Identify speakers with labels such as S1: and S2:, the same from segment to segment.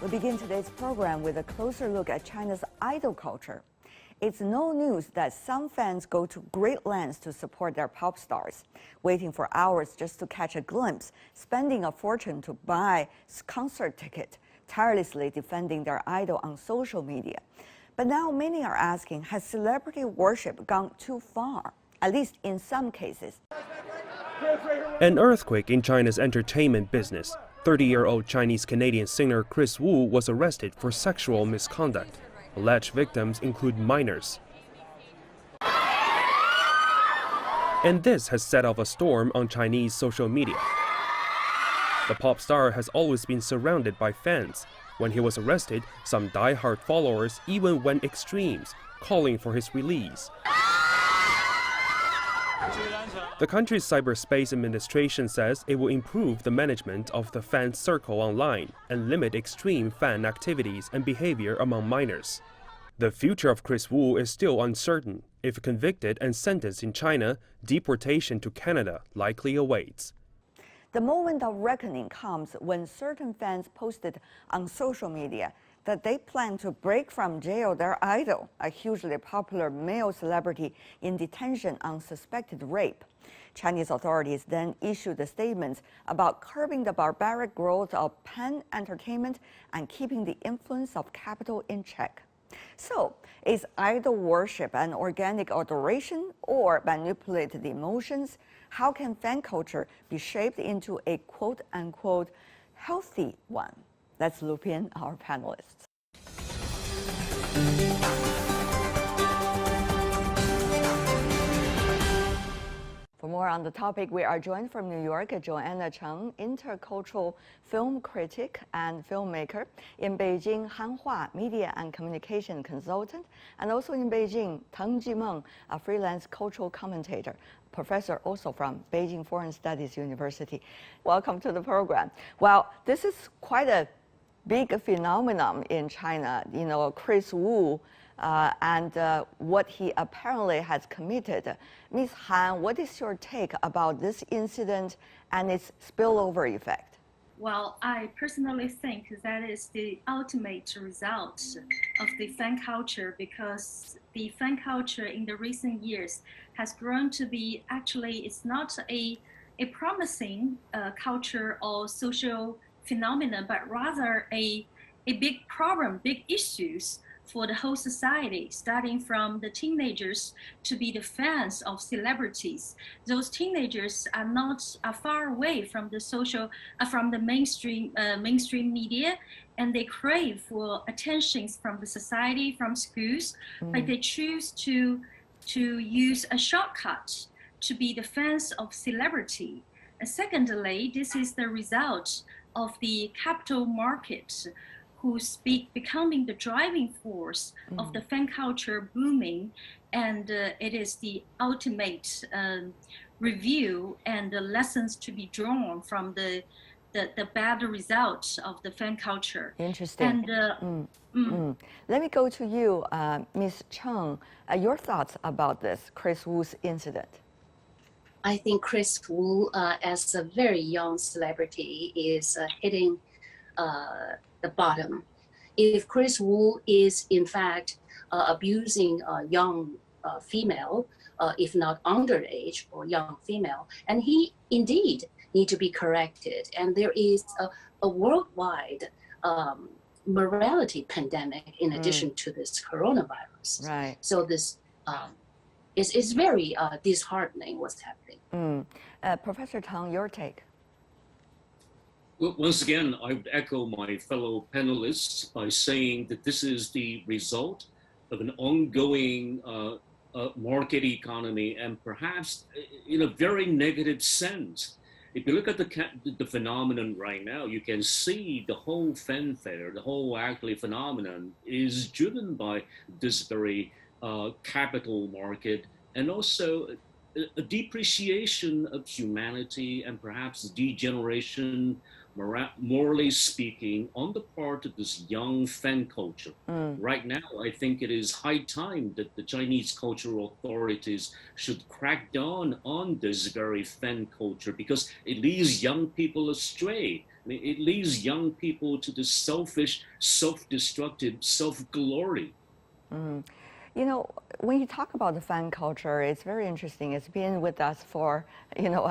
S1: We begin today's program with a closer look at China's idol culture. It's no news that some fans go to great lengths to support their pop stars, waiting for hours just to catch a glimpse, spending a fortune to buy concert ticket, tirelessly defending their idol on social media. But now many are asking, has celebrity worship gone too far, at least in some cases?
S2: An earthquake in China's entertainment business. 30-year-old Chinese-Canadian singer Chris Wu was arrested for sexual misconduct. Alleged victims include minors. And this has set off a storm on Chinese social media. The pop star has always been surrounded by fans. When he was arrested, some die-hard followers even went extremes, calling for his release. The country's cyberspace administration says it will improve the management of the fan circle online and limit extreme fan activities and behavior among minors. The future of Chris Wu is still uncertain. If convicted and sentenced in China, deportation to Canada likely awaits.
S1: The moment of reckoning comes when certain fans posted on social media that they plan to break from jail their idol, a hugely popular male celebrity in detention on suspected rape. Chinese authorities then issued the statements about curbing the barbaric growth of pan-entertainment and keeping the influence of capital in check. So, is idol worship an organic adoration or manipulated emotions? How can fan culture be shaped into a quote-unquote healthy one? Let's loop in our panelists. For more on the topic, we are joined from New York, Joanna Cheng, intercultural film critic and filmmaker. In Beijing, Han Hua, media and communication consultant. And also in Beijing, Teng Jimeng, a freelance cultural commentator, professor also from Beijing Foreign Studies University. Welcome to the program. Well, this is quite a big phenomenon in China, Chris Wu and what he apparently has committed. Ms. Han, what is your take about this incident and its spillover effect?
S3: Well, I personally think that is the ultimate result of the fan culture, because the fan culture in the recent years has grown to be, actually, it's not a promising culture or social phenomenon, but rather a big problem, big issues for the whole society, starting from the teenagers to be the fans of celebrities. Those teenagers are far away from the from the mainstream media, and they crave for attentions from the society, from schools, but they choose to use a shortcut to be the fans of celebrity. And secondly, this is the result of the capital market, who becoming the driving force of the fan culture booming, and it is the ultimate review and the lessons to be drawn from the bad results of the fan culture.
S1: Interesting. And let me go to you, Ms. Cheng. Your thoughts about this Chris Wu's incident?
S4: I think Chris Wu, as a very young celebrity, is hitting the bottom. If Chris Wu is in fact abusing a young female, if not underage or young female, and he indeed need to be corrected. And there is a worldwide morality pandemic in addition to this coronavirus.
S1: Right.
S4: So this is very disheartening what's happening.
S1: Professor Tang, your take?
S5: Well, once again, I would echo my fellow panelists by saying that this is the result of an ongoing market economy, and perhaps in a very negative sense. If you look at the phenomenon right now, you can see the whole fanfare, the whole actually phenomenon is driven by this very capital market, and also a depreciation of humanity and perhaps degeneration, morally speaking, on the part of this young fan culture. Right now, I think it is high time that the Chinese cultural authorities should crack down on this very fan culture, because it leads young people astray. I mean, it leads young people to this selfish, self-destructive, self-glory.
S1: You know, when you talk about the fan culture, it's very interesting. It's been with us for,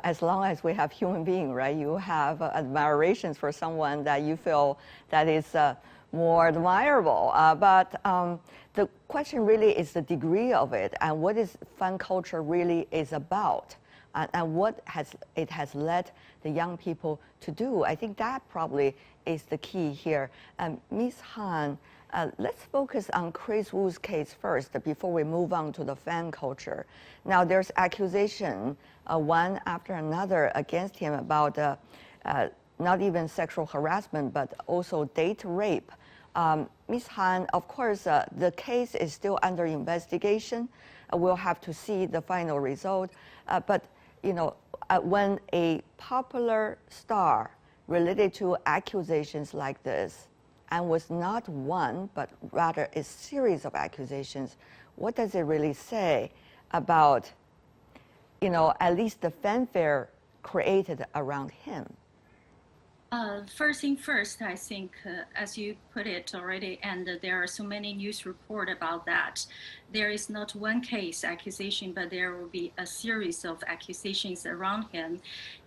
S1: as long as we have human being, right? You have admirations for someone that you feel that is more admirable. But the question really is the degree of it and what is fan culture really is about. And what it has led the young people to do. I think that probably is the key here. Ms. Han, let's focus on Chris Wu's case first before we move on to the fan culture. Now, there's accusation, one after another, against him about not even sexual harassment, but also date rape. Ms. Han, of course, the case is still under investigation. We'll have to see the final result. But when a popular star related to accusations like this, and was not one, but rather a series of accusations, what does it really say about, at least the fanfare created around him?
S3: First thing first, I think, as you put it already, and there are so many news reports about that, there is not one case accusation, but there will be a series of accusations around him.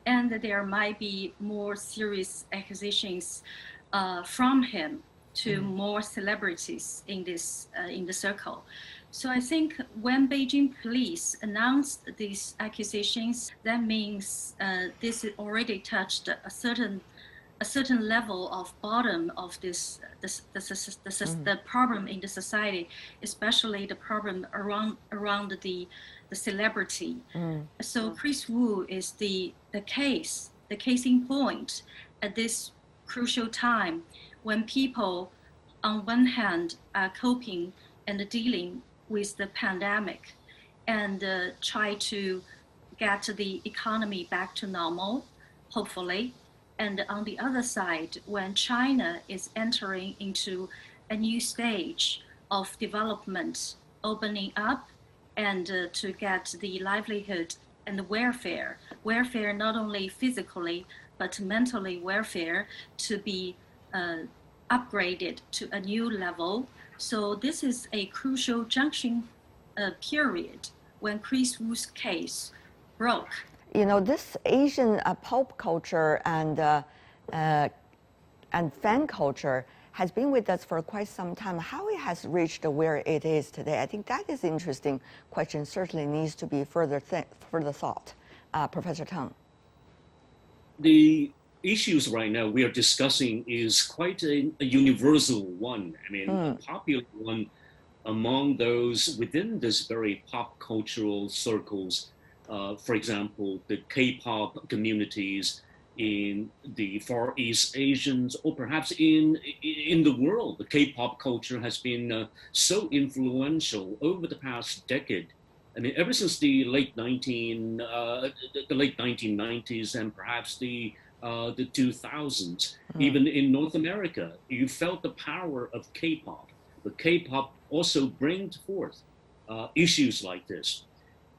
S3: And there might be more serious accusations from him to more celebrities in the circle. So I think when Beijing police announced these accusations, that means this already touched a certain level of bottom of the problem in the society, especially the problem around the celebrity. So Chris Wu is the case in point at this crucial time when people, on one hand, are coping and dealing with the pandemic and try to get the economy back to normal, hopefully. And on the other side, when China is entering into a new stage of development, opening up, and to get the livelihood and the welfare not only physically, but mentally welfare to be upgraded to a new level. So this is a crucial junction period when Chris Wu's case broke.
S1: This Asian pop culture and fan culture has been with us for quite some time. How it has reached where it is today, I think that is an interesting question. Certainly needs to be further thought. Professor Tang.
S5: The issues right now we are discussing is quite a universal one. I mean, a popular one among those within this very pop cultural circles. For example, the K-pop communities in the Far East Asians, or perhaps in the world. The K-pop culture has been so influential over the past decade. I mean, ever since the late 1990s and perhaps the 2000s, even in North America, you felt the power of K-pop. But K-pop also brings forth issues like this.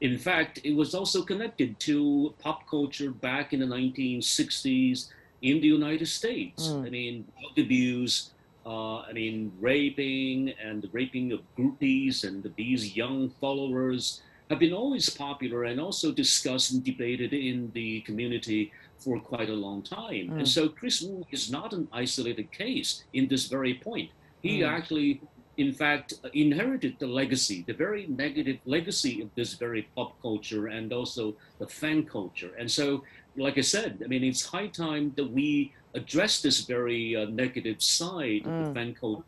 S5: In fact, it was also connected to pop culture back in the 1960s in the United States. I mean, drug abuse, raping and the raping of groupies and these young followers have been always popular and also discussed and debated in the community for quite a long time. And so Chris Wu is not an isolated case in this very point. He actually, in fact, inherited the legacy, the very negative legacy of this very pop culture and also the fan culture. And so, like I said, I mean, it's high time that we address this very negative side of the fan culture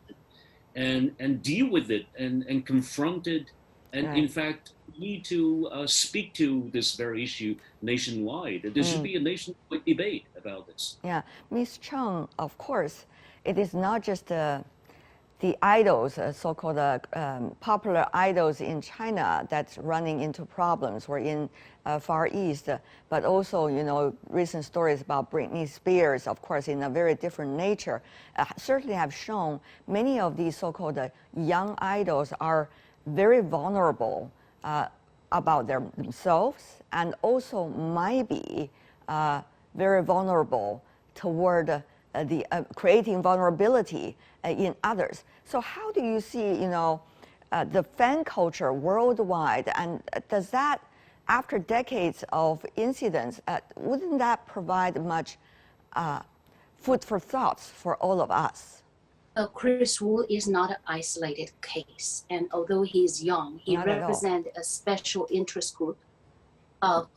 S5: and deal with it and confront it. And in fact, we need to speak to this very issue nationwide. There should be a nationwide debate about this.
S1: Yeah, Ms. Cheng, of course, it is not just the idols, so-called popular idols in China that's running into problems or in Far East, but also, recent stories about Britney Spears, of course, in a very different nature, certainly have shown many of these so-called young idols are very vulnerable about themselves and also might be very vulnerable toward the creating vulnerability in others. So how do you see, the fan culture worldwide, and does that, after decades of incidents, wouldn't that provide much food for thoughts for all of us?
S4: Chris Wu is not an isolated case, and although he is young, he represents a special interest group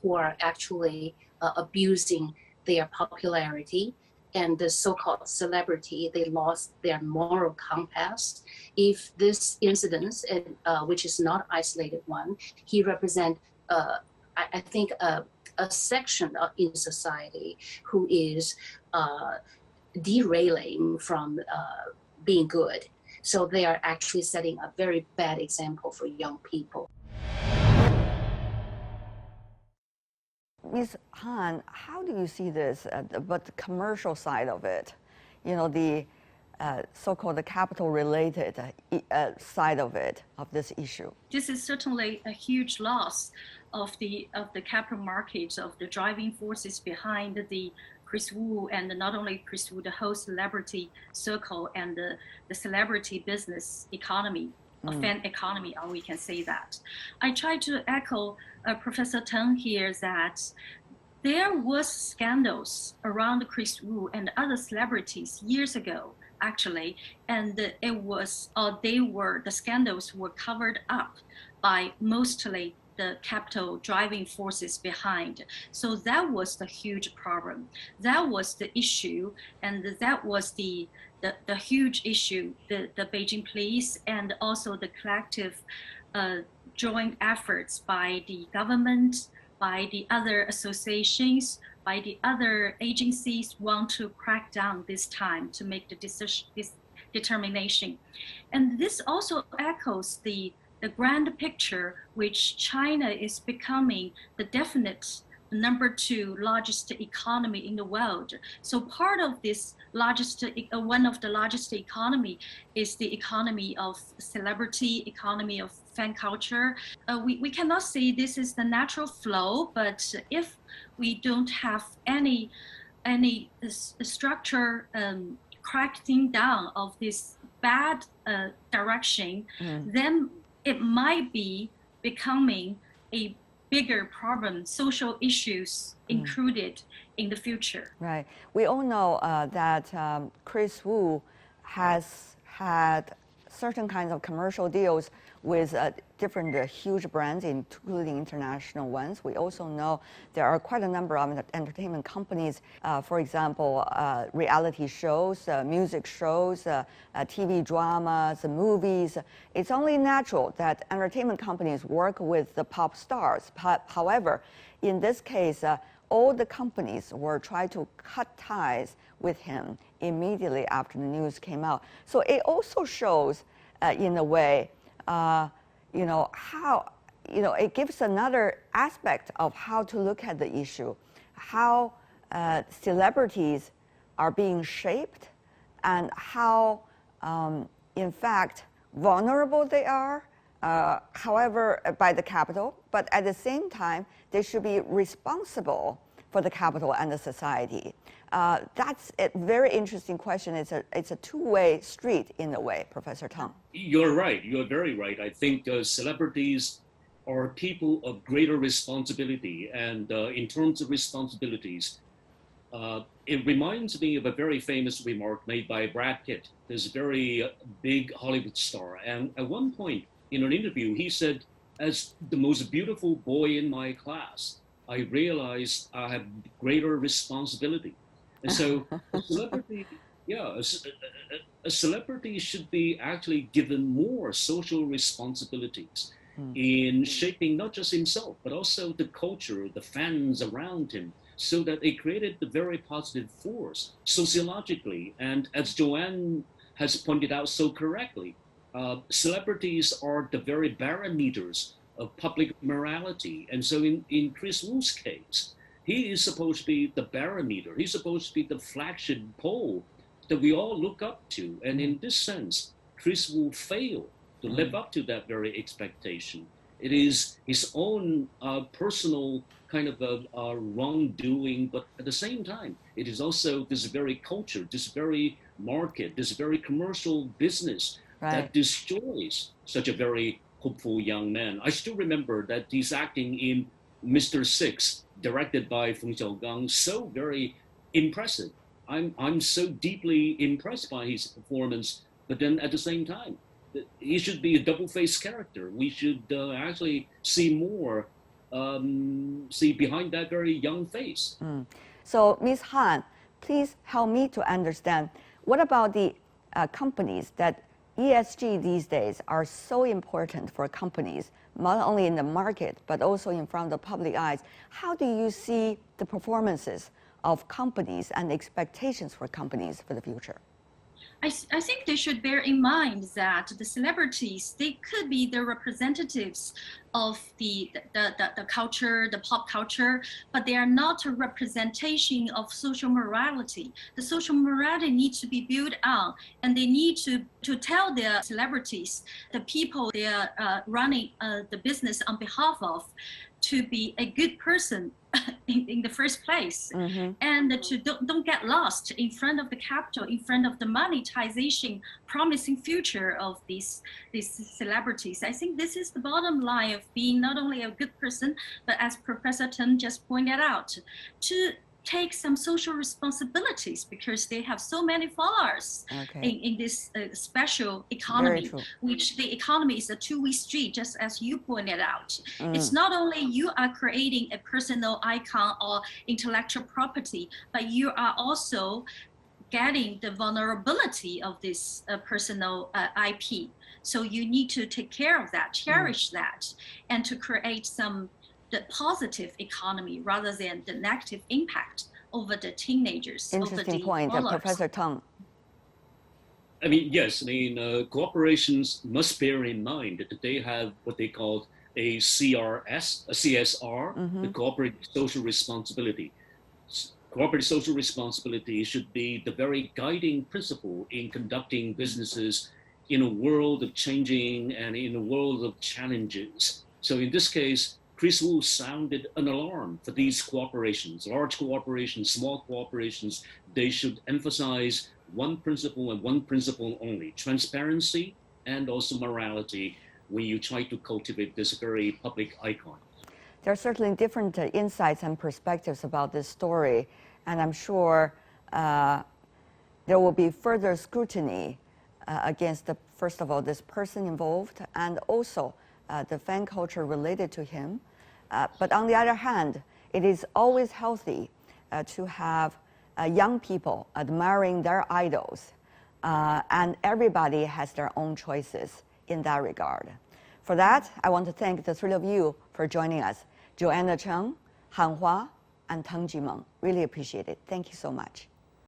S4: who are actually abusing their popularity, and the so-called celebrity, they lost their moral compass. If this incident, which is not isolated one, he represents, I think, a section in society who is derailing from being good. So they are actually setting a very bad example for young people.
S1: Ms. Han, how do you see this, but the commercial side of it, the so-called capital-related side of it, of this issue?
S3: This is certainly a huge loss of the capital markets, of the driving forces behind the Chris Wu, and not only Chris Wu, the whole celebrity circle and the celebrity business economy, a fan economy, or we can say that. I try to echo Professor Teng here that there was scandals around Chris Wu and other celebrities years ago, actually, and the scandals were covered up by mostly the capital driving forces behind. So that was the huge problem. That was the issue, and that was the huge issue, the Beijing police and also the collective joint efforts by the government, by the other associations, by the other agencies want to crack down this time to make this determination. And this also echoes the grand picture, which China is becoming the definite number 2 largest economy in the world. So part of this one of the largest economy is the economy of celebrity, economy of fan culture. We cannot say this is the natural flow, but if we don't have any structure cracking down of this bad direction, then it might be becoming a bigger problem, social issues included in the future.
S1: Right. We all know that Chris Wu has had certain kinds of commercial deals with different huge brands, including international ones. We also know there are quite a number of entertainment companies, for example, reality shows, music shows, TV dramas, movies. It's only natural that entertainment companies work with the pop stars. However, in this case, all the companies were trying to cut ties with him immediately after the news came out. So it also shows, in a way, how, it gives another aspect of how to look at the issue, how celebrities are being shaped, and how, in fact, vulnerable they are, however, by the capital, but at the same time, they should be responsible for the capital and the society. That's a very interesting question. It's a two-way street in a way, Professor Teng.
S5: You're right. You're very right. I think celebrities are people of greater responsibility. And in terms of responsibilities, it reminds me of a very famous remark made by Brad Pitt, this very big Hollywood star. And at one point in an interview, he said, as the most beautiful boy in my class, I realized I have greater responsibility. And so a celebrity, a celebrity should be actually given more social responsibilities in shaping not just himself, but also the culture, the fans around him, so that it created the very positive force sociologically. And as Joanne has pointed out so correctly, celebrities are the very barometers of public morality. And so in Chris Wu's case, he is supposed to be the barometer. He's supposed to be the flagship pole that we all look up to. And in this sense, Chris Wu failed to live up to that very expectation. It is his own personal kind of wrongdoing, but at the same time, it is also this very culture, this very market, this very commercial business that destroys such a very hopeful young man. I still remember that he's acting in Mr. Six, directed by Feng Xiaogang, so very impressive. I'm so deeply impressed by his performance, but then at the same time, he should be a double-faced character. We should actually see more, see behind that very young face.
S1: So, Ms. Han, please help me to understand, what about the companies that ESG these days are so important for companies, not only in the market, but also in front of the public eyes? How do you see the performances of companies and expectations for companies for the future?
S3: I think they should bear in mind that the celebrities, they could be the representatives of the culture, the pop culture, but they are not a representation of social morality. The social morality needs to be built on, and they need to tell their celebrities, the people they are running the business on behalf of, to be a good person in the first place, and to don't get lost in front of the capital, in front of the monetization, promising future of these celebrities. I think this is the bottom line of being not only a good person, but as Professor Teng just pointed out, to take some social responsibilities, because they have so many followers in this special economy, which the economy is a two-way street, just as you pointed out. It's not only you are creating a personal icon or intellectual property, but you are also getting the vulnerability of this personal IP. So you need to take care of that, cherish that, and to create the positive economy rather than the negative impact over the teenagers.
S1: Interesting point, Professor Teng.
S5: I mean, yes, I mean, corporations must bear in mind that they have what they call a CSR, the corporate social responsibility. Corporate social responsibility should be the very guiding principle in conducting businesses in a world of changing and in a world of challenges. So in this case, Chris Wu sounded an alarm for these corporations, large corporations, small corporations. They should emphasize one principle and one principle only: transparency and also morality when you try to cultivate this very public icon.
S1: There are certainly different insights and perspectives about this story, and I'm sure there will be further scrutiny against, first of all, this person involved, and also the fan culture related to him. But on the other hand, it is always healthy to have young people admiring their idols, and everybody has their own choices in that regard. For that, I want to thank the three of you for joining us: Joanna Cheng, Han Hua, and Teng Jimeng. Really appreciate it. Thank you so much.